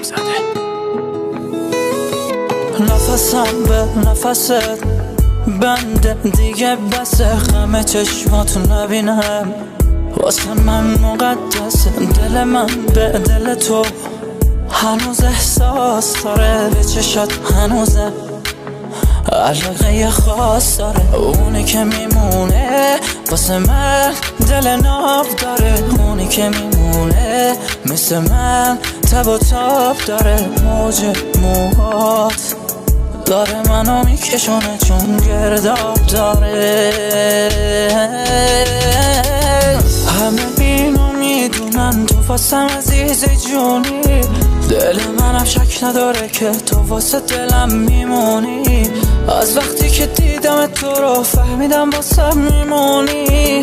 زده. نفسم به نفست بنده دیگه بسه، همه چشماتو نبینم واسه من مقدسه. دل من به دل تو هنوز احساس داره، به چشات هنوزه علاقه خاص داره. اونی که میمونه واسه من دل ناب داره، اونی که میمونه مثل من تب و تاب داره. موج موهات داره منو میکشونه چون گرداب داره. همه اینو میدونن تو واسم عزیز جونی، دل منم شک نداره که تو واسه دلم میمونی. از وقتی که دیدم تو رو فهمیدم واسه میمونی.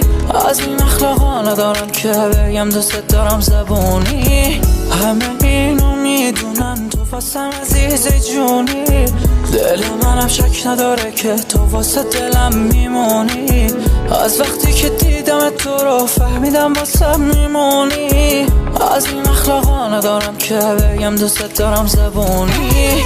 از این اخلاقا ندارم که بگم دوست دارم زبونی. همه اینو میدونن تو واسم عزیز جونی، دل منم شک نداره که تو واسه دلم میمونی. از وقتی که دیدم تو رو فهمیدم واسه میمونی. از این اخلاقا ندارم که بگم دوست دارم زبونی.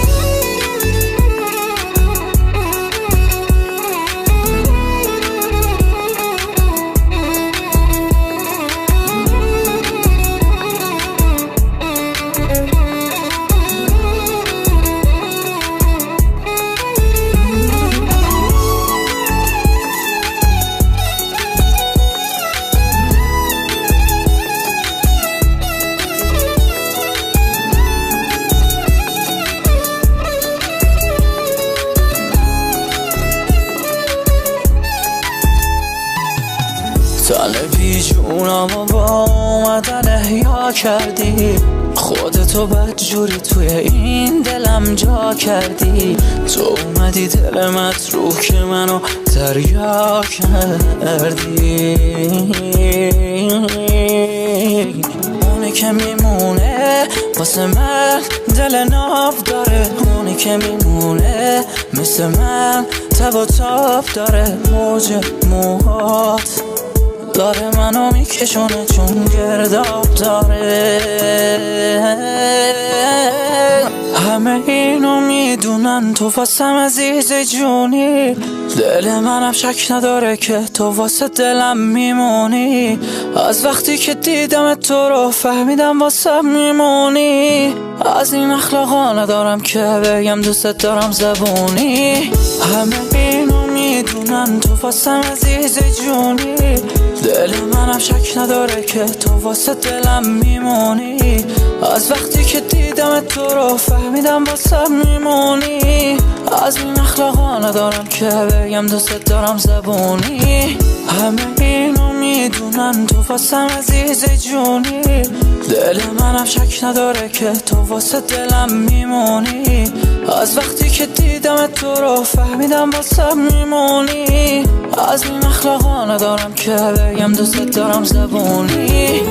طالبی جونم و با اومدن احیا کردی، خودتو بدجوری توی این دلم جا کردی. تو اومدی دل متروح که منو دریا کردی. اونی که میمونه واسه من دل ناب داره، اونی که میمونه مثل من تب و تاب داره. موج موهات داره منو میکشونه چون گرداب داره. همه اینو میدونن تو واسم عزیز جونی، دل منم شک نداره که تو واسه دلم میمونی. از وقتی که دیدم تو رو فهمیدم واسه میمونی. از این اخلاقا ندارم که بگم دوست دارم زبونی. همه اینو میدونن تو واسم عزیز جونی، دل منم شک نداره که تو واسه دلم میمونی. از وقتی که دیدم تو رو فهمیدم واسه میمونی. از این اخلاقا ندارم که بگم دوست دارم زبونی. همه اینو میدونن تو واسم عزیز جونی، دل منم شک نداره که تو واسه دلم میمونی. از وقتی که دیدم تو رو فهمیدم واسه میمونی. از این اخلاقا ندارم که بگم دوست دارم زبونی.